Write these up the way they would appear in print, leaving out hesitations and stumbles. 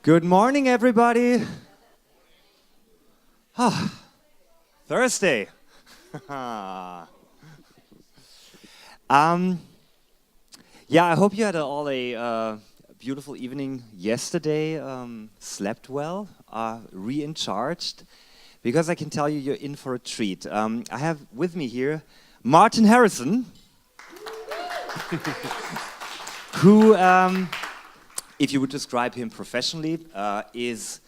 Good morning, everybody. Thursday. Yeah, I hope you had all a beautiful evening yesterday, slept well, re-in-charged, because I can tell you you're in for a treat. I have with me here Martin Harrison, who, if you would describe him professionally, is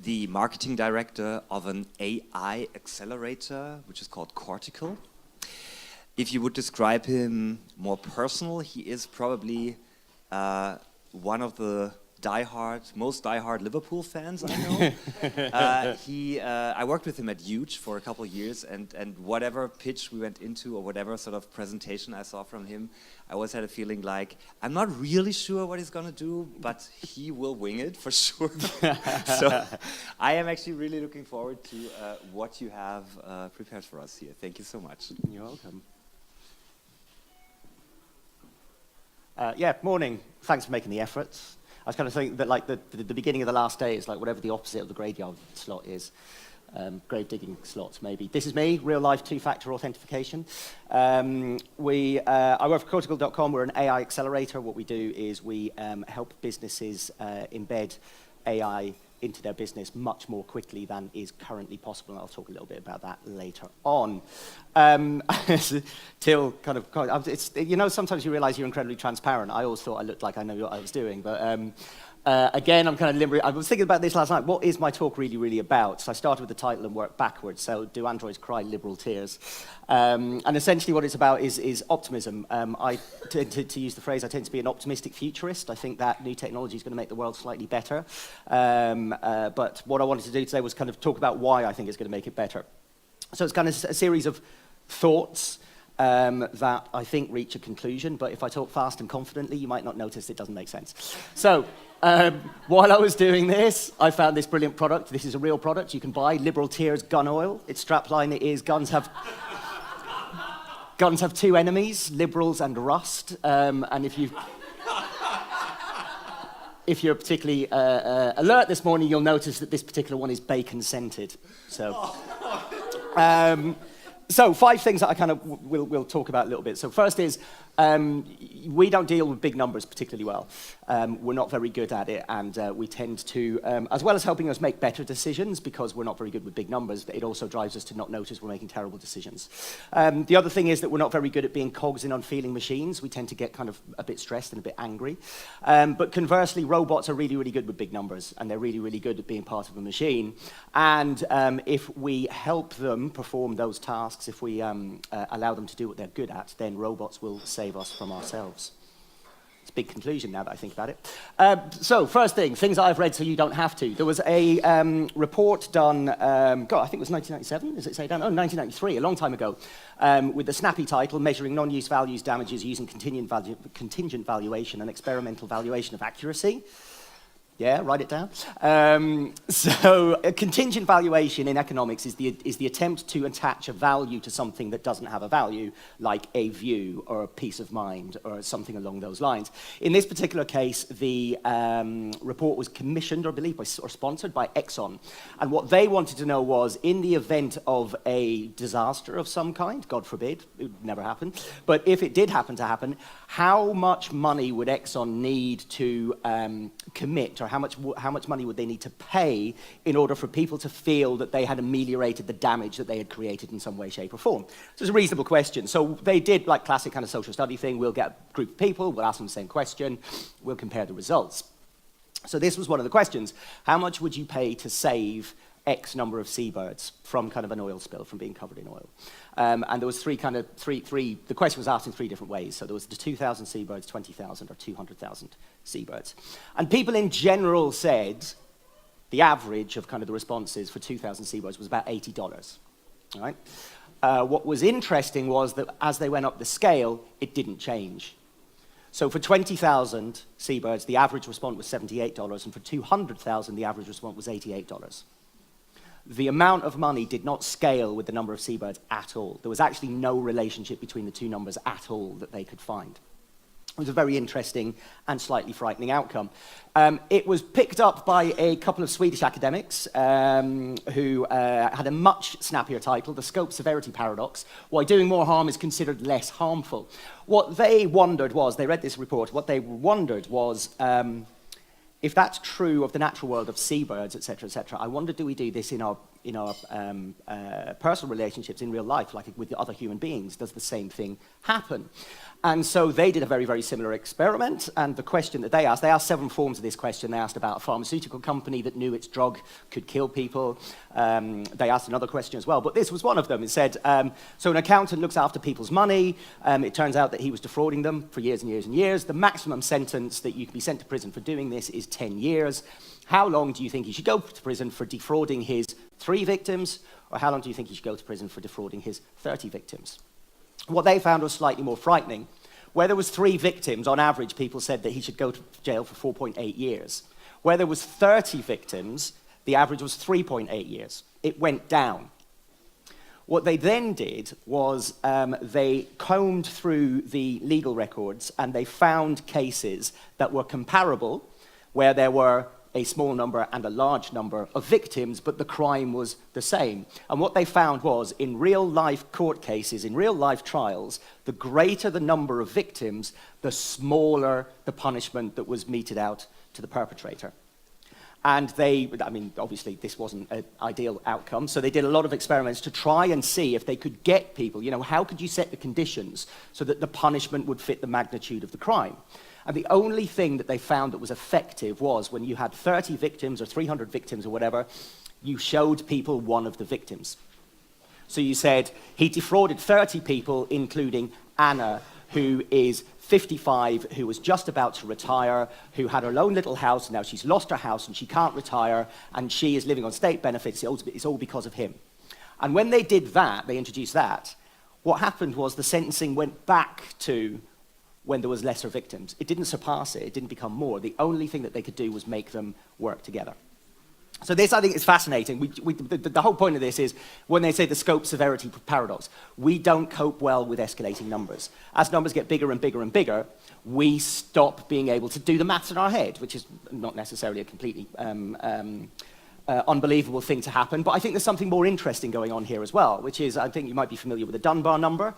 the marketing director of an AI accelerator, which is called Kortical. If you would describe him more personal, he is probably one of the most diehard Liverpool fans I know. I worked with him at Huge for a couple of years, and whatever pitch we went into or whatever sort of presentation I saw from him, I always had a feeling like, I'm not really sure what he's gonna do, but he will wing it for sure. So I am actually really looking forward to what you have prepared for us here. Thank you so much. You're welcome. Yeah, morning. Thanks for making the effort. I was kind of thinking that like the beginning of the last day is like whatever the opposite of the graveyard slot is. Grave digging slots, maybe. This is me, real life two-factor authentication. I work for Kortical.com. We're an AI accelerator. What we do is we help businesses embed AI into their business much more quickly than is currently possible, and I'll talk a little bit about that later on. Till kind of, you know, sometimes you realize you're incredibly transparent. I always thought I looked like I know what I was doing, but again, I'm kind of liberal. I was thinking about this last night. What is my talk really, really about? So I started with the title and worked backwards. So do androids cry liberal tears? And essentially what it's about is optimism. I tend to use the phrase, I tend to be an optimistic futurist. I think that new technology is going to make the world slightly better. But what I wanted to do today was kind of talk about why I think it's going to make it better. So it's kind of a series of thoughts that I think reach a conclusion, but if I talk fast and confidently, you might not notice it doesn't make sense. So, while I was doing this, I found this brilliant product. This is a real product you can buy, Liberal Tears Gun Oil. Its strapline is guns have two enemies, liberals and rust. And if you're particularly alert this morning, you'll notice that this particular one is bacon-scented. So 5 things that I kind of will talk about a little bit. So first is, we don't deal with big numbers particularly well. We're not very good at it, and we tend to, as well as helping us make better decisions, because we're not very good with big numbers, it also drives us to not notice we're making terrible decisions. The other thing is that we're not very good at being cogs in unfeeling machines. We tend to get kind of a bit stressed and a bit angry. But conversely, robots are really, really good with big numbers, and they're really, really good at being part of a machine. And if we help them perform those tasks, if we allow them to do what they're good at, then robots will save us from ourselves. It's a big conclusion now that I think about it. So first thing, things that I've read so you don't have to. There was a report done, I think it was 1997, does it say down? Oh, 1993, a long time ago, with the snappy title, Measuring Non-Use Values Damages Using Contingent Valuation and Experimental Valuation of Accuracy. Yeah, write it down. So a contingent valuation in economics is the attempt to attach a value to something that doesn't have a value, like a view or a peace of mind or something along those lines. In this particular case, the report was commissioned, or I believe, or sponsored by Exxon. And what they wanted to know was, in the event of a disaster of some kind, God forbid, it would never happen, but if it did happen to happen, how much money would Exxon need to commit, or how much money would they need to pay in order for people to feel that they had ameliorated the damage that they had created in some way, shape, or form? So it's a reasonable question. So they did like classic kind of social study thing. We'll get a group of people, we'll ask them the same question, we'll compare the results. So this was one of the questions. How much would you pay to save X number of seabirds from kind of an oil spill, from being covered in oil? And there was the question was asked in 3 different ways. So there was the 2,000 seabirds, 20,000, or 200,000 seabirds. And people in general said the average of kind of the responses for 2,000 seabirds was about $80, all right? What was interesting was that as they went up the scale, it didn't change. So for 20,000 seabirds, the average response was $78, and for 200,000, the average response was $88. The amount of money did not scale with the number of seabirds at all. There was actually no relationship between the two numbers at all that they could find. It was a very interesting and slightly frightening outcome. It was picked up by a couple of Swedish academics who had a much snappier title, The Scope-Severity Paradox, Why Doing More Harm is Considered Less Harmful. What they wondered was, they read this report, what they wondered was, if that's true of the natural world of seabirds, etc., I wonder, do we do this in our personal relationships in real life, like with other human beings? Does the same thing happen? And so they did a very, very similar experiment, and the question that they asked 7 forms of this question. They asked about a pharmaceutical company that knew its drug could kill people. They asked another question as well, but this was one of them. It said, so an accountant looks after people's money. It turns out that he was defrauding them for years and years and years. The maximum sentence that you can be sent to prison for doing this is 10 years. How long do you think he should go to prison for defrauding his 3 victims, or how long do you think he should go to prison for defrauding his 30 victims? What they found was slightly more frightening. Where there was 3 victims, on average, people said that he should go to jail for 4.8 years. Where there was 30 victims, the average was 3.8 years. It went down. What they then did was they combed through the legal records and they found cases that were comparable, where there were a small number and a large number of victims, but the crime was the same. And what they found was, in real-life court cases, in real-life trials, the greater the number of victims, the smaller the punishment that was meted out to the perpetrator. And obviously this wasn't an ideal outcome, so they did a lot of experiments to try and see if they could get people, how could you set the conditions so that the punishment would fit the magnitude of the crime? And the only thing that they found that was effective was when you had 30 victims or 300 victims or whatever, you showed people one of the victims. So you said, he defrauded 30 people, including Anna, who is 55, who was just about to retire, who had her own little house, and now she's lost her house and she can't retire, and she is living on state benefits. It's all because of him. And when they did that, they introduced that, what happened was the sentencing went back to when there was lesser victims. It didn't surpass it. It didn't become more. The only thing that they could do was make them work together. So this, I think, is fascinating. The whole point of this is, when they say the scope-severity paradox, we don't cope well with escalating numbers. As numbers get bigger and bigger and bigger, we stop being able to do the maths in our head, which is not necessarily a completely unbelievable thing to happen. But I think there's something more interesting going on here as well, which is, I think you might be familiar with the Dunbar number.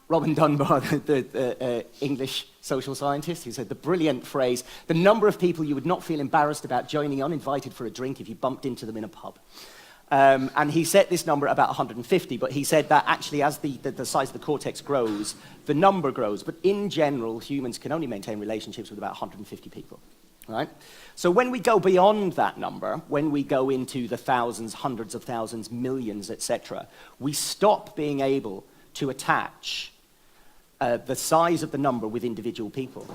Robin Dunbar, the English social scientist, who said the brilliant phrase, the number of people you would not feel embarrassed about joining uninvited for a drink if you bumped into them in a pub. And he set this number about 150, but he said that actually as the size of the cortex grows, the number grows. But in general, humans can only maintain relationships with about 150 people. Right? So when we go beyond that number, when we go into the thousands, hundreds of thousands, millions, etc., we stop being able to attach the size of the number with individual people.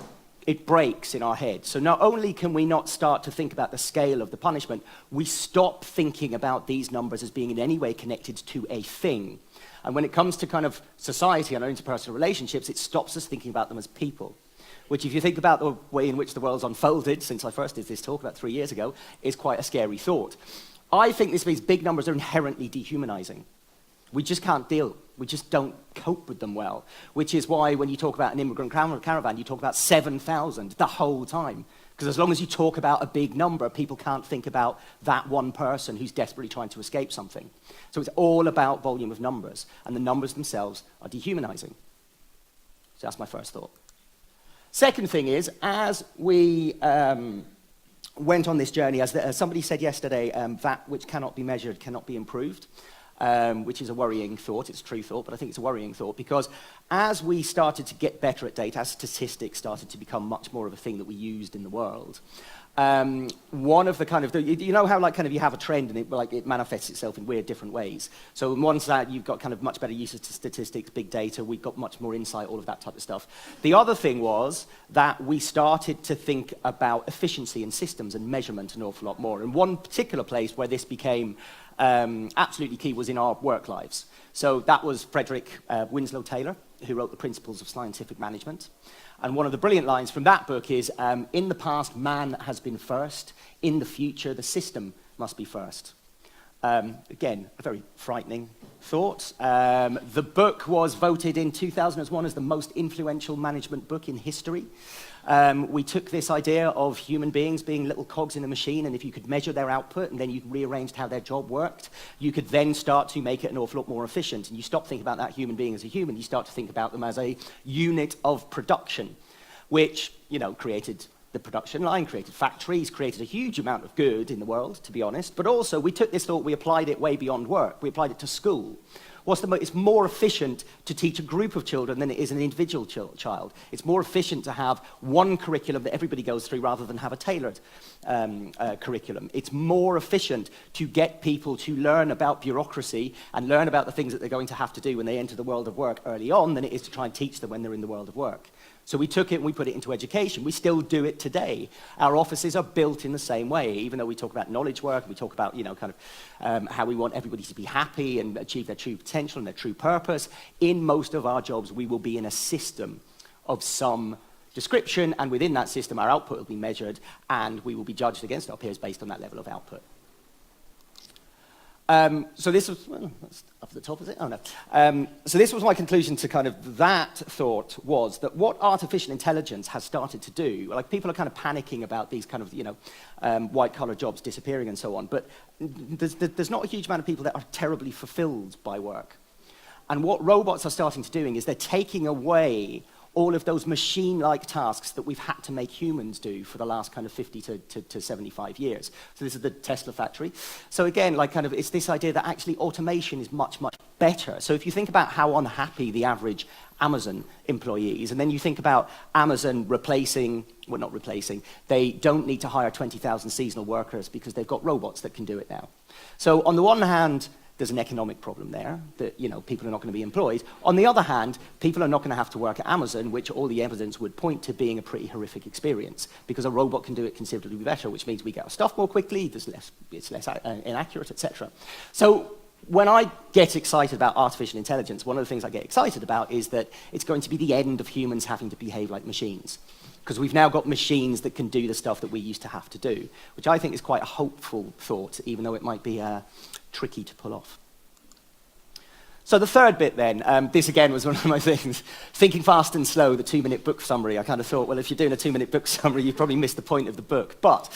It breaks in our head. So not only can we not start to think about the scale of the punishment, we stop thinking about these numbers as being in any way connected to a thing. And when it comes to kind of society and our interpersonal relationships, it stops us thinking about them as people. Which, if you think about the way in which the world's unfolded since I first did this talk about 3 years ago, is quite a scary thought. I think this means big numbers are inherently dehumanizing. We just can't deal. We just don't cope with them well, which is why when you talk about an immigrant caravan, you talk about 7,000 the whole time. Because as long as you talk about a big number, people can't think about that one person who's desperately trying to escape something. So it's all about volume of numbers, and the numbers themselves are dehumanizing. So that's my first thought. Second thing is, as we went on this journey, as somebody said yesterday, that which cannot be measured cannot be improved. Which is a worrying thought. It's a true thought, but I think it's a worrying thought, because as we started to get better at data, as statistics started to become much more of a thing that we used in the world, one of the kind of, you know how like kind of you have a trend and it manifests itself in weird different ways. So on one side you've got kind of much better use of statistics, big data, we've got much more insight, all of that type of stuff. The other thing was that we started to think about efficiency in systems and measurement an awful lot more. And one particular place where this became absolutely key was in our work lives. So that was Frederick Winslow Taylor, who wrote The Principles of Scientific Management. And one of the brilliant lines from that book is, in the past, man has been first. In the future, the system must be first. Again, a very frightening thought. The book was voted in 2001 as the most influential management book in history. We took this idea of human beings being little cogs in a machine, and if you could measure their output and then you rearranged how their job worked, you could then start to make it an awful lot more efficient. And you stop thinking about that human being as a human, you start to think about them as a unit of production, which, created the production line, created factories, created a huge amount of good in the world, to be honest. But also, we took this thought, we applied it way beyond work. We applied it to school. It's more efficient to teach a group of children than it is an individual child. It's more efficient to have one curriculum that everybody goes through rather than have a tailored curriculum. It's more efficient to get people to learn about bureaucracy and learn about the things that they're going to have to do when they enter the world of work early on than it is to try and teach them when they're in the world of work. So we took it and we put it into education. We still do it today. Our offices are built in the same way, even though we talk about knowledge work, we talk about, how we want everybody to be happy and achieve their true potential and their true purpose. In most of our jobs, we will be in a system of some description, and within that system, our output will be measured, and we will be judged against our peers based on that level of output. So this was, that's up at the top, is it? Oh, no. So this was my conclusion to kind of that thought, was that what artificial intelligence has started to do, people are kind of panicking about these kind of, white-collar jobs disappearing and so on, but there's not a huge amount of people that are terribly fulfilled by work. And what robots are starting to doing is they're taking away all of those machine-like tasks that we've had to make humans do for the last kind of 50 to 75 years. So this is the Tesla factory. So again, it's this idea that actually automation is much, much better. So if you think about how unhappy the average Amazon employee is, and then you think about Amazon not replacing, they don't need to hire 20,000 seasonal workers because they've got robots that can do it now. So on the one hand, there's an economic problem there, that people are not going to be employed. On the other hand, people are not going to have to work at Amazon, which all the evidence would point to being a pretty horrific experience, because a robot can do it considerably better, which means we get our stuff more quickly, it's less inaccurate, etc. So when I get excited about artificial intelligence, one of the things I get excited about is that it's going to be the end of humans having to behave like machines. Because we've now got machines that can do the stuff that we used to have to do, which I think is quite a hopeful thought, even though it might be tricky to pull off. So the third bit then, this again was one of my things, thinking fast and slow, the 2-minute book summary. I kind of thought, well, if you're doing a 2-minute book summary, you've probably missed the point of the book. But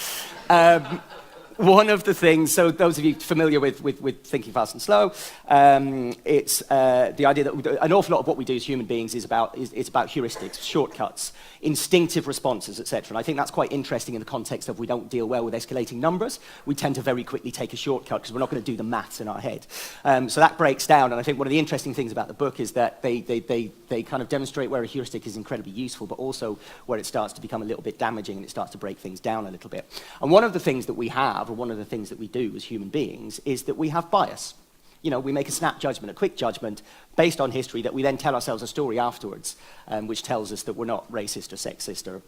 one of the things, so those of you familiar with thinking fast and slow, it's the idea that an awful lot of what we do as human beings is about heuristics, shortcuts, instinctive responses, etc. And I think that's quite interesting in the context of we don't deal well with escalating numbers. We tend to very quickly take a shortcut because we're not going to do the maths in our head. So that breaks down, and I think one of the interesting things about the book is that they kind of demonstrate where a heuristic is incredibly useful, but also where it starts to become a little bit damaging and it starts to break things down a little bit. And one of the things that we have, or one of the things that we do as human beings, is that we have bias. We make a snap judgment, a quick judgment, based on history that we then tell ourselves a story afterwards, which tells us that we're not racist or sexist or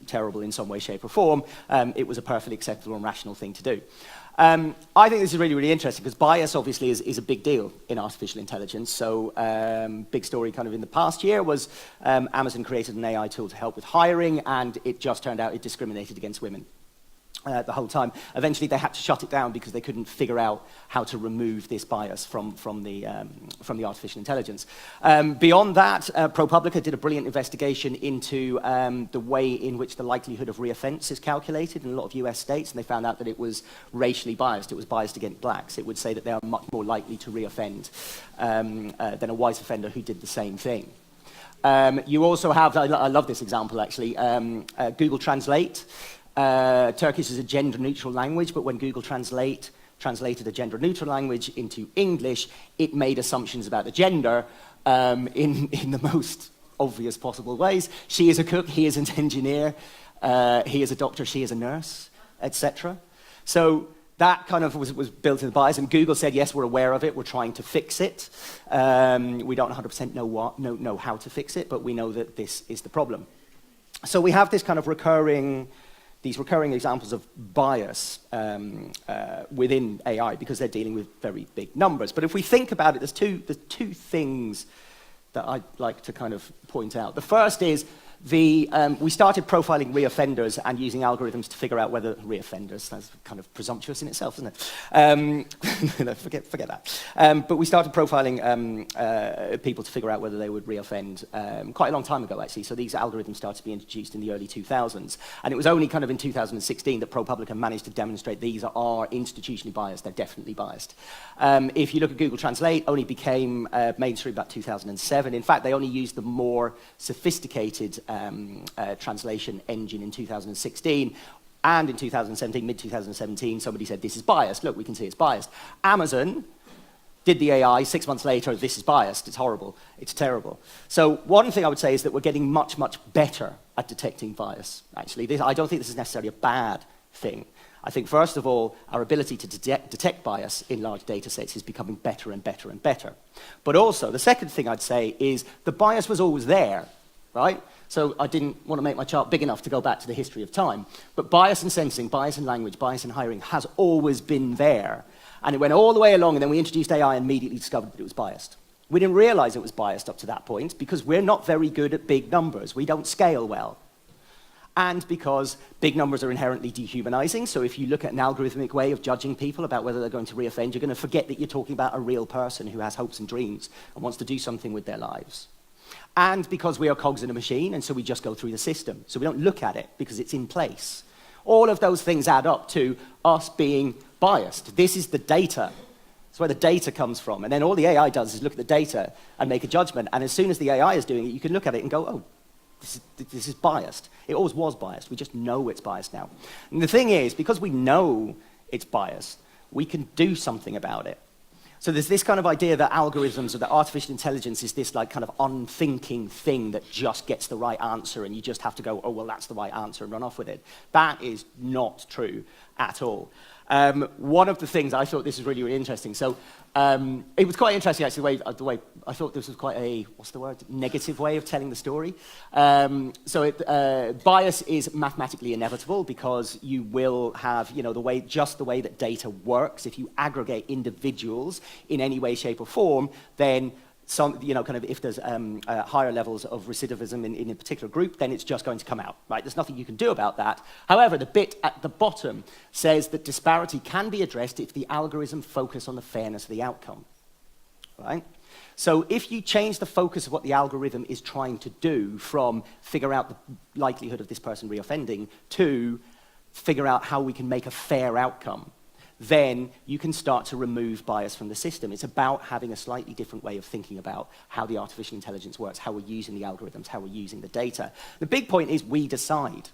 terrible in some way, shape, or form. It was a perfectly acceptable and rational thing to do. I think this is really, really interesting, because bias obviously is a big deal in artificial intelligence. So big story kind of in the past year was Amazon created an AI tool to help with hiring, and it just turned out it discriminated against women. The whole time. Eventually, they had to shut it down because they couldn't figure out how to remove this bias from the artificial intelligence. Beyond that, ProPublica did a brilliant investigation into the way in which the likelihood of reoffense is calculated in a lot of US states, and they found out that it was racially biased. It was biased against blacks. It would say that they are much more likely to reoffend than a white offender who did the same thing. You also have, I love this example actually, Google Translate. Turkish is a gender-neutral language, but when Google translated a gender-neutral language into English, it made assumptions about the gender in the most obvious possible ways. She is a cook, he is an engineer, he is a doctor, she is a nurse, etc. So that kind of was built in the bias, and Google said, yes, we're aware of it, we're trying to fix it. We don't 100% know how to fix it, but we know that this is the problem. So we have this kind of these recurring examples of bias within AI, because they're dealing with very big numbers. But if we think about it, there's two things that I'd like to kind of point out. The first is We started profiling reoffenders and using algorithms to figure out whether reoffenders, that's kind of presumptuous in itself, isn't it? No, forget that. But we started profiling people to figure out whether they would reoffend quite a long time ago, actually. So these algorithms started to be introduced in the early 2000s. And it was only kind of in 2016 that ProPublica managed to demonstrate these are institutionally biased. They're definitely biased. If you look at Google Translate, only became mainstream about 2007. In fact, they only used the more sophisticated translation engine in 2016, and in 2017, mid-2017, somebody said, this is biased. Look, we can see it's biased. Amazon did the AI, 6 months later, this is biased, it's horrible, it's terrible. So one thing I would say is that we're getting much, much better at detecting bias, actually. I don't think this is necessarily a bad thing. I think, first of all, our ability to detect bias in large data sets is becoming better and better and better. But also, the second thing I'd say is the bias was always there, right? So I didn't want to make my chart big enough to go back to the history of time. But bias in sensing, bias in language, bias in hiring has always been there. And it went all the way along, and then we introduced AI and immediately discovered that it was biased. We didn't realize it was biased up to that point because we're not very good at big numbers. We don't scale well. And because big numbers are inherently dehumanizing, so if you look at an algorithmic way of judging people about whether they're going to reoffend, you're going to forget that you're talking about a real person who has hopes and dreams and wants to do something with their lives. And because we are cogs in a machine, and so we just go through the system. So we don't look at it because it's in place. All of those things add up to us being biased. This is the data. That's where the data comes from. And then all the AI does is look at the data and make a judgment. And as soon as the AI is doing it, you can look at it and go, oh, this is biased. It always was biased. We just know it's biased now. And the thing is, because we know it's biased, we can do something about it. So there's this kind of idea that algorithms or that artificial intelligence is this like kind of unthinking thing that just gets the right answer and you just have to go, oh, well, that's the right answer and run off with it. That is not true at all. One of the things, I thought this was really, really interesting. So it was quite interesting, actually, the way I thought this was quite a, what's the word, negative way of telling the story. Bias is mathematically inevitable because you will have, you know, just the way that data works. If you aggregate individuals in any way, shape, or form, then if there's higher levels of recidivism in a particular group, then it's just going to come out, right? There's nothing you can do about that. However, the bit at the bottom says that disparity can be addressed if the algorithm focuses on the fairness of the outcome, right? So if you change the focus of what the algorithm is trying to do from figure out the likelihood of this person reoffending to figure out how we can make a fair outcome, then you can start to remove bias from the system. It's about having a slightly different way of thinking about how the artificial intelligence works, how we're using the algorithms, how we're using the data. The big point is we decide,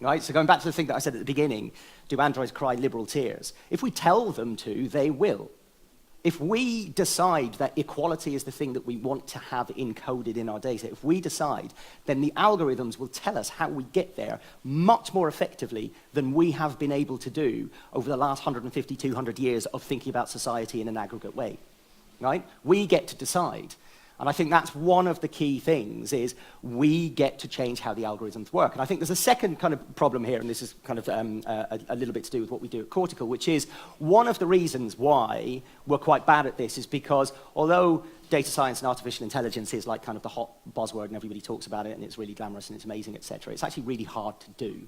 right? So going back to the thing that I said at the beginning, do androids cry liberal tears? If we tell them to, they will. If we decide that equality is the thing that we want to have encoded in our data, if we decide, then the algorithms will tell us how we get there much more effectively than we have been able to do over the last 150, 200 years of thinking about society in an aggregate way, right? We get to decide. And I think that's one of the key things, is we get to change how the algorithms work. And I think there's a second kind of problem here, and this is kind of a little bit to do with what we do at Kortical, which is one of the reasons why we're quite bad at this is because although data science and artificial intelligence is like kind of the hot buzzword and everybody talks about it and it's really glamorous and it's amazing, etc., it's actually really hard to do.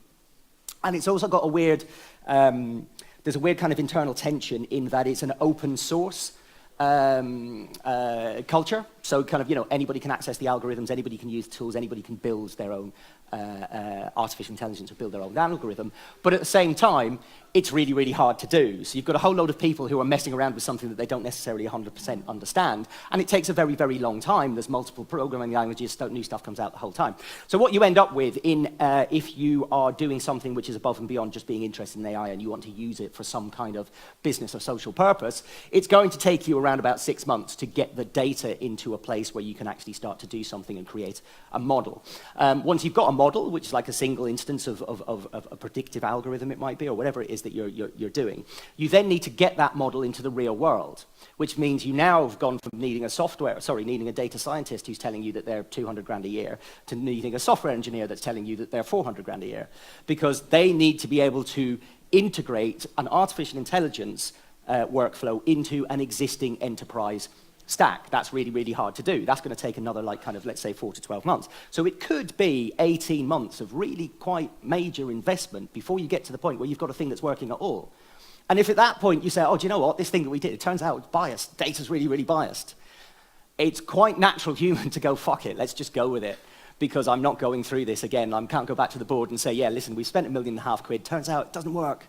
And it's also got a weird, there's a weird kind of internal tension in that it's an open source culture. So kind of, you know, anybody can access the algorithms, anybody can use tools, anybody can build their own artificial intelligence or build their own algorithm. But at the same time, it's really, really hard to do. So you've got a whole load of people who are messing around with something that they don't necessarily 100% understand. And it takes a very, very long time. There's multiple programming languages, new stuff comes out the whole time. So what you end up with if you are doing something which is above and beyond just being interested in AI and you want to use it for some kind of business or social purpose, it's going to take you around about 6 months to get the data into a place where you can actually start to do something and create a model. Once you've got a model, which is like a single instance of a predictive algorithm, it might be, or whatever it is that you're doing, you then need to get that model into the real world, which means you now have gone from needing needing a data scientist who's telling you that they're 200 grand a year to needing a software engineer that's telling you that they're 400 grand a year, because they need to be able to integrate an artificial intelligence workflow into an existing enterprise stack. That's really, really hard to do. That's going to take another, like, kind of, let's say, 4 to 12 months. So it could be 18 months of really quite major investment before you get to the point where you've got a thing that's working at all. And if at that point you say, oh, do you know what, this thing that we did, it turns out it's biased, data's really, really biased, it's quite natural human to go, fuck it, let's just go with it, because I'm not going through this again. I can't go back to the board and say, yeah, listen, we spent £1.5 million, turns out it doesn't work.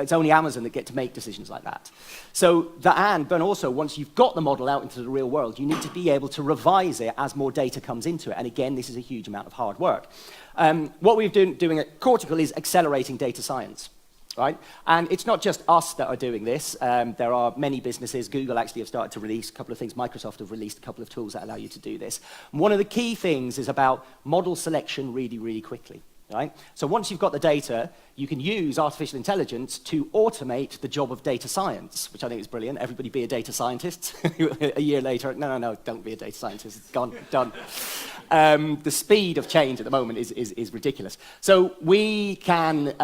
It's only Amazon that get to make decisions like that. So, but also, once you've got the model out into the real world, you need to be able to revise it as more data comes into it. And again, this is a huge amount of hard work. What we're doing at Kortical is accelerating data science. Right? And it's not just us that are doing this. There are many businesses. Google actually have started to release a couple of things. Microsoft have released a couple of tools that allow you to do this. And one of the key things is about model selection really, really quickly. Right? So once you've got the data, you can use artificial intelligence to automate the job of data science, which I think is brilliant. Everybody be a data scientist. A year later, no, don't be a data scientist. It's gone, done. The speed of change at the moment is ridiculous. So we can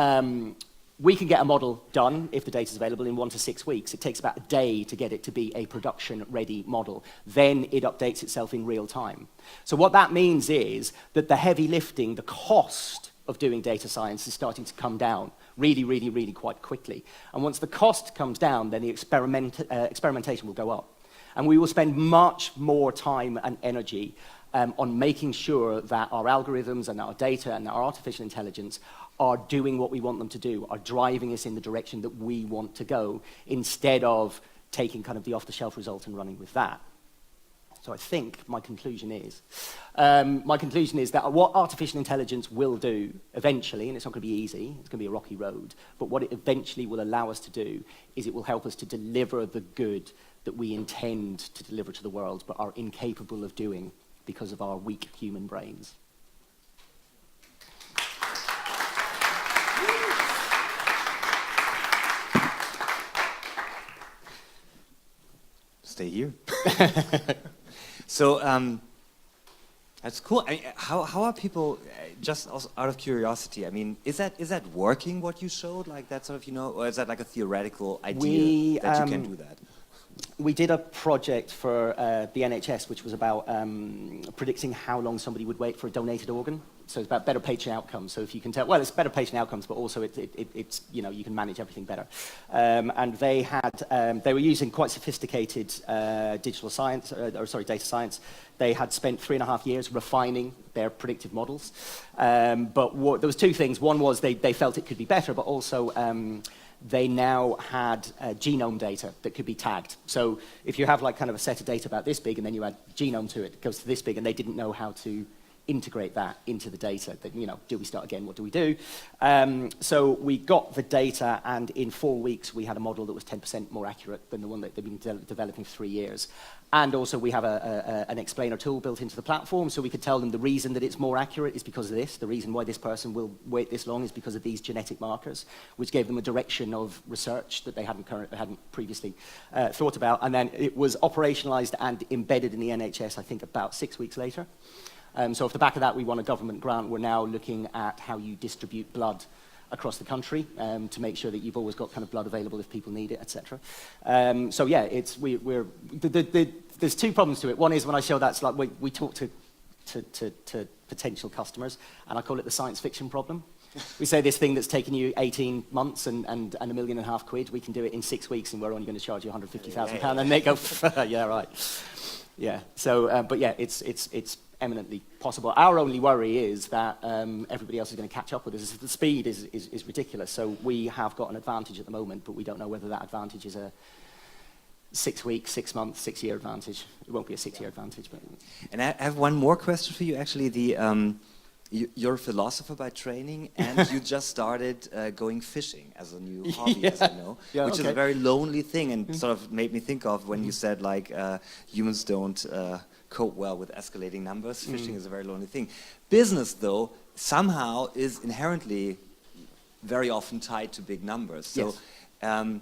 get a model done, if the data is available, in 1 to 6 weeks. It takes about a day to get it to be a production-ready model. Then it updates itself in real time. So what that means is that the heavy lifting, the cost of doing data science is starting to come down really, really, really quite quickly. And once the cost comes down, then the experimentation will go up. And we will spend much more time and energy on making sure that our algorithms and our data and our artificial intelligence are doing what we want them to do, are driving us in the direction that we want to go, instead of taking kind of the off-the-shelf result and running with that. So I think my conclusion is that what artificial intelligence will do eventually, and it's not going to be easy, it's going to be a rocky road, but what it eventually will allow us to do is it will help us to deliver the good that we intend to deliver to the world, but are incapable of doing because of our weak human brains. Stay here. So that's cool. I mean, how are people? Just out of curiosity, I mean, is that working what you showed? Like that sort of, or is that like a theoretical idea that you can do that? We did a project for the NHS, which was about predicting how long somebody would wait for a donated organ. So it's about better patient outcomes. So if you can tell, well, it's better patient outcomes, but also it's you can manage everything better. And they were using quite sophisticated data science. They had spent 3.5 years refining their predictive models. But there was two things. One was they felt it could be better, but also they now had genome data that could be tagged. So if you have like kind of a set of data about this big and then you add genome to it, it goes to this big, and they didn't know how to integrate that into the data. That, do we start again? What do we do? So we got the data, and in 4 weeks we had a model that was 10% more accurate than the one that they've been developing for 3 years. And also we have an explainer tool built into the platform, so we could tell them the reason that it's more accurate is because of this, the reason why this person will wait this long is because of these genetic markers, which gave them a direction of research that they hadn't previously thought about. And then it was operationalized and embedded in the NHS, I think, about 6 weeks later. So off the back of that, we won a government grant. We're now looking at how you distribute blood across the country to make sure that you've always got kind of blood available if people need it, etc. So yeah, there's two problems to it. One is when I show that slide, we talk to potential customers, and I call it the science fiction problem. We say this thing that's taken you 18 months and £1.5 million, we can do it in 6 weeks, and we're only going to charge you £150,000, and they go, yeah, right. Yeah. So, but yeah, it's eminently possible. Our only worry is that everybody else is going to catch up with us. The speed is ridiculous. So we have got an advantage at the moment, but we don't know whether that advantage is a 6 week, 6 month, 6 year advantage. It won't be a 6 year advantage. But. And I have one more question for you. Actually, you're a philosopher by training, and you just started going fishing as a new hobby, as I know, which is a very lonely thing, and sort of made me think of when you said like humans don't cope well with escalating numbers. Fishing is a very lonely thing. Business, though, somehow is inherently very often tied to big numbers. So. Yes.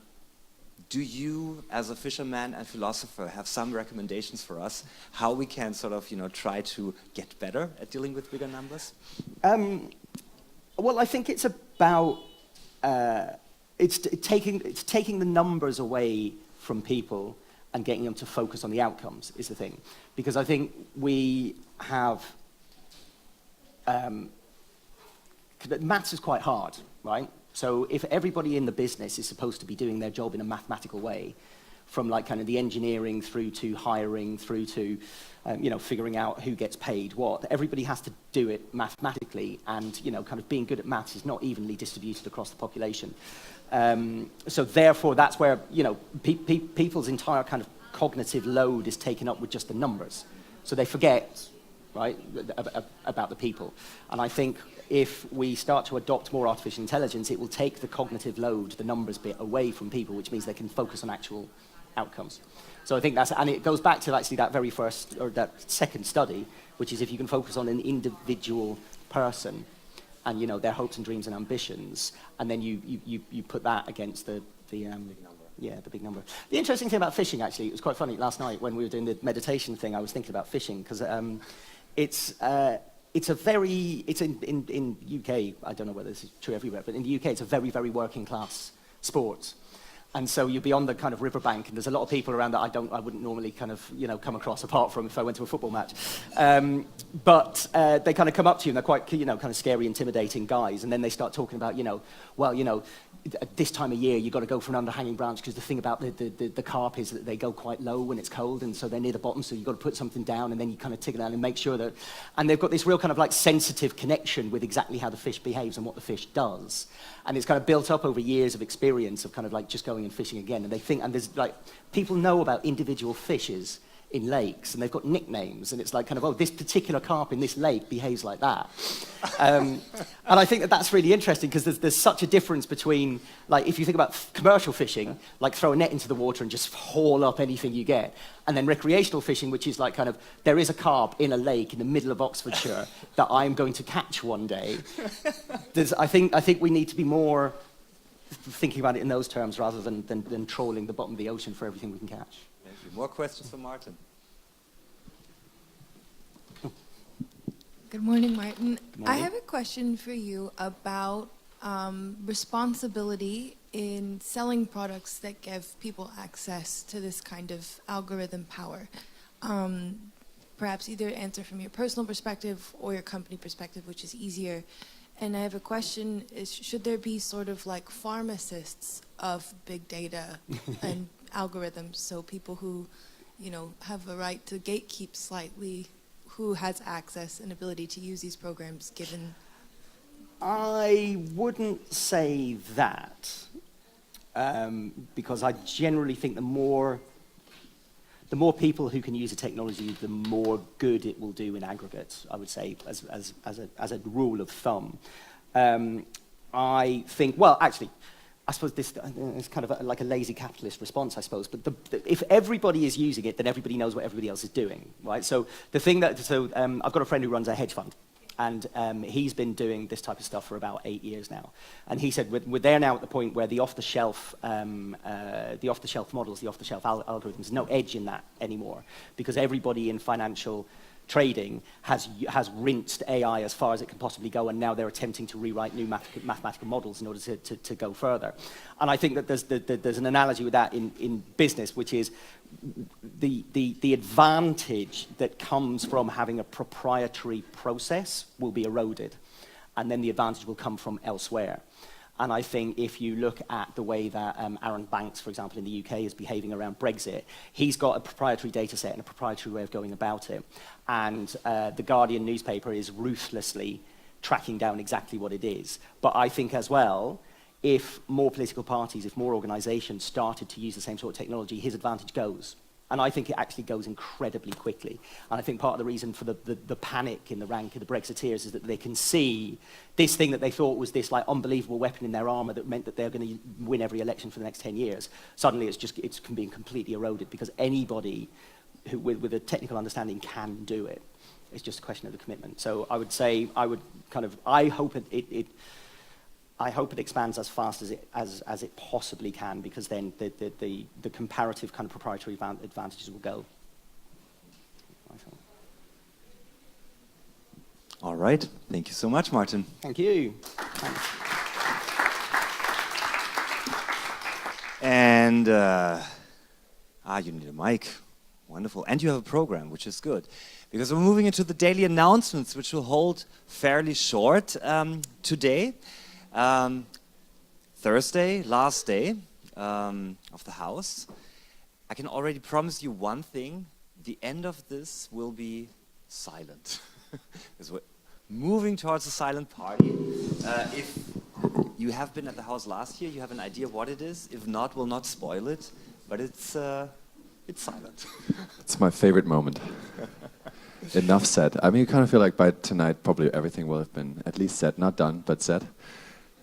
Do you, as a fisherman and philosopher, have some recommendations for us how we can sort of, try to get better at dealing with bigger numbers? Well, I think it's about it's taking the numbers away from people and getting them to focus on the outcomes is the thing. Because I think we have, maths is quite hard, right? So if everybody in the business is supposed to be doing their job in a mathematical way, from like kind of the engineering through to hiring, through to figuring out who gets paid what, everybody has to do it mathematically, and kind of being good at maths is not evenly distributed across the population. So therefore, that's where people's entire kind of cognitive load is taken up with just the numbers. So they forget, right, about the people. And I think if we start to adopt more artificial intelligence, it will take the cognitive load, the numbers bit, away from people, which means they can focus on actual outcomes. So I think and it goes back to actually that very first, or that second study, which is if you can focus on an individual person and, their hopes and dreams and ambitions, and then you put that against the big number. Yeah, the big number. The interesting thing about fishing, actually, it was quite funny last night when we were doing the meditation thing. I was thinking about fishing because it's in UK. I don't know whether this is true everywhere, but in the UK, it's a very, very working class sport. And so you'll be on the kind of riverbank, and there's a lot of people around that I wouldn't normally kind of, come across, apart from if I went to a football match. But they kind of come up to you, and they're quite, kind of scary, intimidating guys. And then they start talking about, at this time of year, you've got to go for an underhanging branch, because the thing about the carp is that they go quite low when it's cold, and so they're near the bottom, so you've got to put something down, and then you kind of tickle down and make sure that... And they've got this real kind of like sensitive connection with exactly how the fish behaves and what the fish does. And it's kind of built up over years of experience of kind of like just going and fishing again. And they think, and there's like, people know about individual fishes in lakes, and they've got nicknames, and it's like kind of, this particular carp in this lake behaves like that. And I think that that's really interesting, because there's such a difference between, like, if you think about commercial fishing, like throw a net into the water and just haul up anything you get, and then recreational fishing, which is like kind of, there is a carp in a lake in the middle of Oxfordshire that I'm going to catch one day. I think we need to be more thinking about it in those terms rather than trawling the bottom of the ocean for everything we can catch. Thank you. More questions for Martin. Good morning, Martin. Good morning. I have a question for you about responsibility in selling products that give people access to this kind of algorithm power. Perhaps either answer from your personal perspective or your company perspective, which is easier. And I have a question, should there be sort of like pharmacists of big data and algorithms, so people who, have a right to gatekeep slightly who has access and ability to use these programs, given... I wouldn't say that, because I generally think the more people who can use the technology, the more good it will do in aggregate, I would say, as a rule of thumb. I think, well, actually, I suppose this is kind of like a lazy capitalist response, I suppose. But if everybody is using it, then everybody knows what everybody else is doing, right? So I've got a friend who runs a hedge fund, and he's been doing this type of stuff for about 8 years now. And he said we're there now at the point where the off-the-shelf models, the off-the-shelf algorithms, there's no edge in that anymore, because everybody in financial trading has rinsed AI as far as it can possibly go, and now they're attempting to rewrite new mathematical models in order to go further. And I think that there's an analogy with that in business, which is the advantage that comes from having a proprietary process will be eroded, and then the advantage will come from elsewhere. And I think if you look at the way that Aaron Banks, for example, in the UK is behaving around Brexit, he's got a proprietary data set and a proprietary way of going about it. And the Guardian newspaper is ruthlessly tracking down exactly what it is. But I think as well, if more political parties, if more organizations started to use the same sort of technology, his advantage goes. And I think it actually goes incredibly quickly. And I think part of the reason for the panic in the rank of the Brexiteers is that they can see this thing that they thought was this like unbelievable weapon in their armor that meant that they're going to win every election for the next 10 years. Suddenly it's being completely eroded, because anybody who with a technical understanding can do it. It's just a question of the commitment. So I would say, I hope it expands as fast as it possibly can, because then the comparative kind of proprietary advantages will go. All right. Thank you so much, Martin. Thank you. Thanks. And You need a mic. Wonderful. And you have a program, which is good. Because we're moving into the daily announcements, which will hold fairly short today. Thursday, last day of the house. I can already promise you one thing. The end of this will be silent. Because we're moving towards a silent party. If you have been at the house last year, you have an idea what it is. If not, we'll not spoil it. But it's silent. It's my favorite moment. Enough said. I mean, you kind of feel like by tonight, probably everything will have been at least said, not done, but said.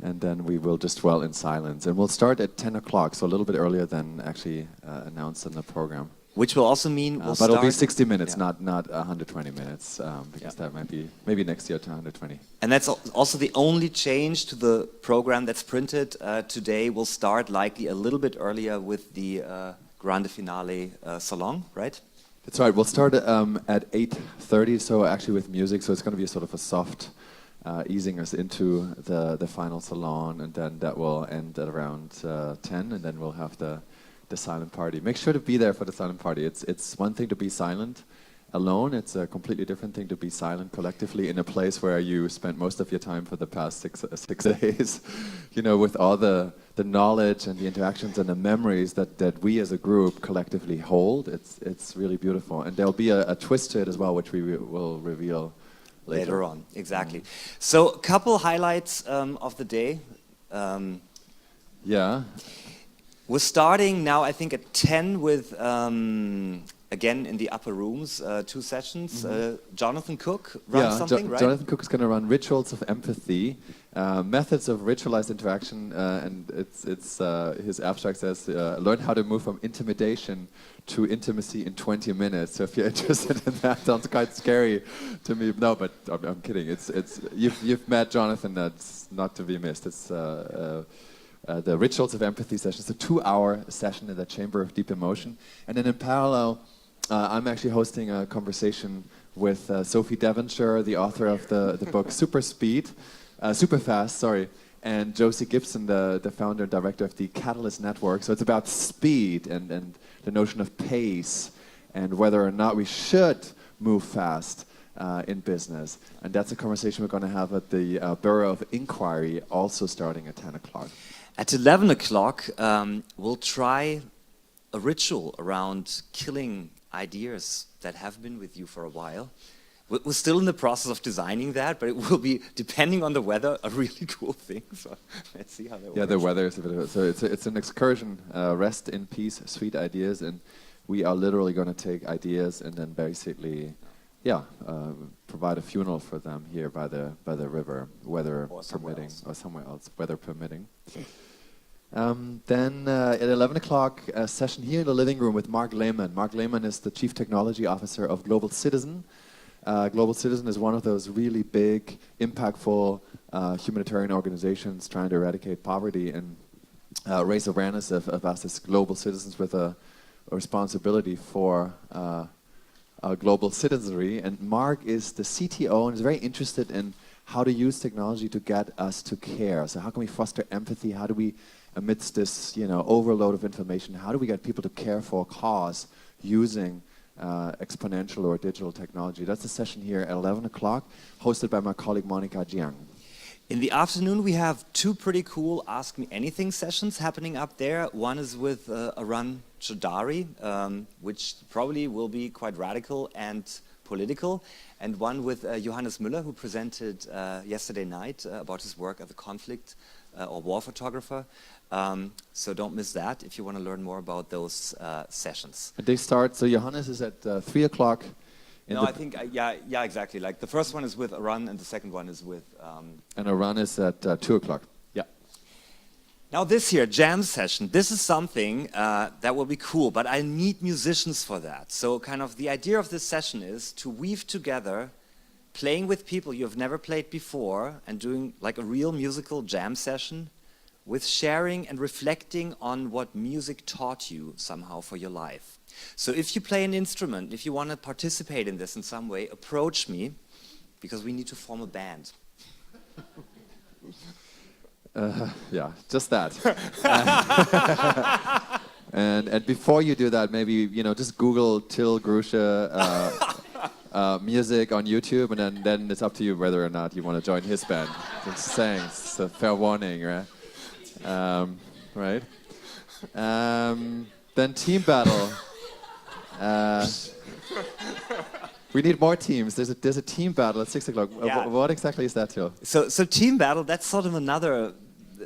And then we will just dwell in silence. And we'll start at 10 o'clock, so a little bit earlier than actually announced in the program. Which will also mean we'll but it'll be start 60 minutes, yeah. not 120 minutes, because that might be maybe next year to 120. And that's also the only change to the program that's printed today. We'll start likely a little bit earlier with the grande finale salon, right? That's right. We'll start at 8:30, so actually with music, so it's going to be a sort of a soft easing us into the final salon, and then that will end at around 10, and then we'll have the silent party. Make sure to be there for the silent party. It's one thing to be silent alone. It's a completely different thing to be silent collectively in a place where you spent most of your time for the past six days. You know, with all the knowledge and the interactions and the memories that we as a group collectively hold. It's really beautiful. And there'll be a twist to it as well, which we will reveal later on. Exactly. So, a couple highlights of the day. Yeah. We're starting now, I think, at 10 with, again, in the upper rooms, 2 sessions. Jonathan Cook runs something, right? Jonathan Cook is going to run Rituals of Empathy, Methods of Ritualized Interaction, and it's his abstract says, learn how to move from intimidation to intimacy in 20 minutes. So if you're interested in that, sounds quite scary to me. No, but I'm kidding. You've met Jonathan, that's not to be missed. It's the Rituals of Empathy session. It's a 2-hour session in the Chamber of Deep Emotion. And then in parallel, I'm actually hosting a conversation with Sophie Devonshire, the author of the book Super Fast, and Josie Gibson, the founder and director of the Catalyst Network. So it's about speed and the notion of pace and whether or not we should move fast in business. And that's a conversation we're going to have at the Bureau of Inquiry, also starting at 10 o'clock. At 11 o'clock, we'll try a ritual around killing ideas that have been with you for a while. We're still in the process of designing that, but it will be, depending on the weather, a really cool thing. So let's see how that works. Yeah, the weather is a bit of so it's an excursion, rest in peace, sweet ideas, and we are literally going to take ideas and then basically, provide a funeral for them here by the river, weather permitting, or somewhere else, weather permitting. Then at 11 o'clock, a session here in the living room with Mark Lehman. Mark Lehman is the Chief Technology Officer of Global Citizen. Global Citizen is one of those really big, impactful humanitarian organizations trying to eradicate poverty and raise awareness of us as global citizens with a responsibility for global citizenry. And Mark is the CTO and is very interested in how to use technology to get us to care. So how can we foster empathy? How do we, amidst this overload of information, how do we get people to care for a cause using exponential or digital technology? That's a session here at 11 o'clock, hosted by my colleague Monica Jiang. In the afternoon, we have 2 pretty cool Ask Me Anything sessions happening up there. One is with Aran Chodari, which probably will be quite radical and political, and one with Johannes Müller, who presented yesterday night about his work as a conflict or war photographer. So don't miss that if you want to learn more about those sessions. And they start, so Johannes is at 3 o'clock. No, I think, yeah, exactly. Like the first one is with Aran and the second one is with... And Aran is at 2 o'clock. Yeah. Now this here, jam session, this is something that will be cool, but I need musicians for that. So kind of the idea of this session is to weave together playing with people you have never played before and doing like a real musical jam session with sharing and reflecting on what music taught you somehow for your life. So if you play an instrument, if you want to participate in this in some way, approach me, because we need to form a band. Yeah, just that. And before you do that, maybe just Google Till Grusche music on YouTube, and then it's up to you whether or not you want to join his band. Just saying, it's a fair warning, right? Right. Then team battle. We need more teams. There's a team battle at 6 o'clock. Yeah. What exactly is that, Till? So team battle, that's sort of another,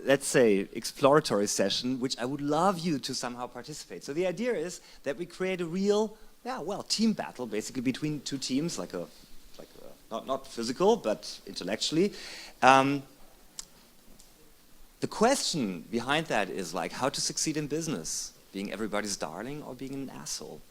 let's say, exploratory session, which I would love you to somehow participate. So the idea is that we create a real, team battle, basically between two teams, not physical, but intellectually. The question behind that is like how to succeed in business, being everybody's darling or being an asshole.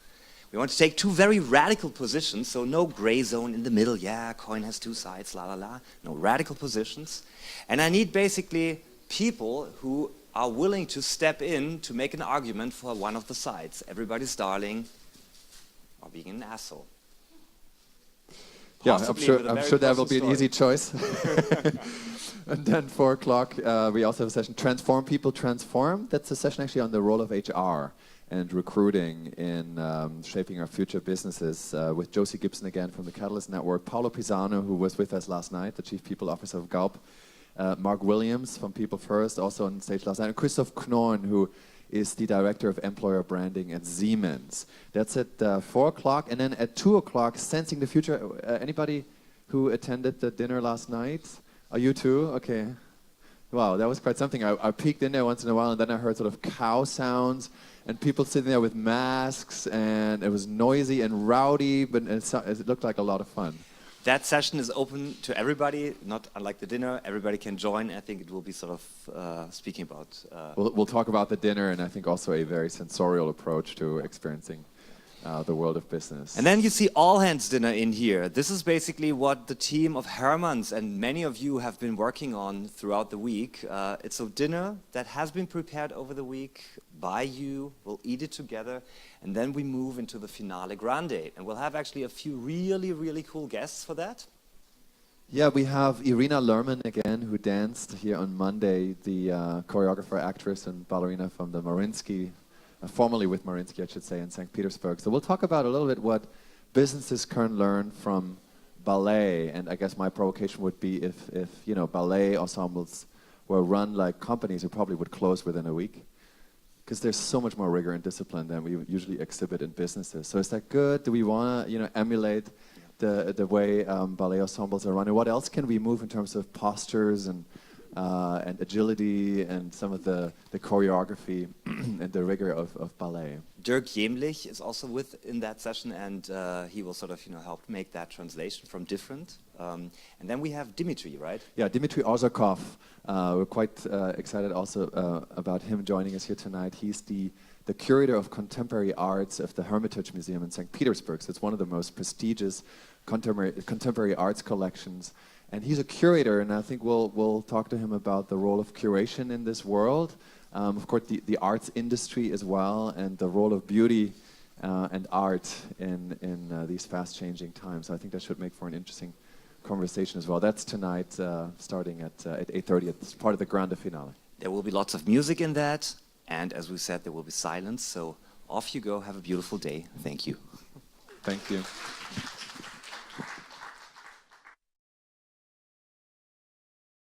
We want to take two very radical positions, so no gray zone in the middle. Yeah, coin has two sides, la la la. No, radical positions. And I need basically people who are willing to step in to make an argument for one of the sides. Everybody's darling or being an asshole. Yeah, Possibly I'm sure that will be an story. easy choice. And then 4 o'clock, we also have a session, Transform People Transform. That's a session actually on the role of HR and recruiting in shaping our future businesses with Josie Gibson again from the Catalyst Network, Paolo Pisano, who was with us last night, the Chief People Officer of Galp, Mark Williams from People First, also on stage last night, and Christoph Knorn, who is the Director of Employer Branding at Siemens. That's at 4 o'clock, and then at 2 o'clock, Sensing the Future. Anybody who attended the dinner last night? Are you too? Okay. Wow, that was quite something. I peeked in there once in a while, and then I heard sort of cow sounds, and people sitting there with masks, and it was noisy and rowdy, but it looked like a lot of fun. That session is open to everybody, not unlike the dinner. Everybody can join. I think it will be sort of speaking about... We'll talk about the dinner, and I think also a very sensorial approach to experiencing the world of business. And then you see all hands dinner in here. This is basically what the team of Hermans and many of you have been working on throughout the week. It's a dinner that has been prepared over the week by you. We'll eat it together, and then we move into the finale grande. And we'll have actually a few really, really cool guests for that. Yeah, we have Irina Lerman again, who danced here on Monday, the choreographer, actress, and ballerina from the Mariinsky, formerly with Mariinsky, I should say, in St. Petersburg. So we'll talk about a little bit what businesses can learn from ballet, and I guess my provocation would be if ballet ensembles were run like companies, it probably would close within a week, because there's so much more rigor and discipline than we usually exhibit in businesses. So is that good? Do we want to emulate the way ballet ensembles are run? And what else can we move in terms of postures and agility and some of the choreography and the rigor of ballet? Dirk Jemlich is also in that session, and he will sort of help make that translation from different. And then we have Dimitri, right? Yeah, Dimitri Orzakov. We're quite excited also about him joining us here tonight. He's the curator of contemporary arts of the Hermitage Museum in St. Petersburg. So it's one of the most prestigious contemporary arts collections. And he's a curator, and I think we'll talk to him about the role of curation in this world. Of course, the arts industry as well, and the role of beauty and art in these fast-changing times. So I think that should make for an interesting conversation as well. That's tonight, starting at 8:30. It's part of the grande finale. There will be lots of music in that, and as we said, there will be silence. So off you go. Have a beautiful day. Thank you. Thank you.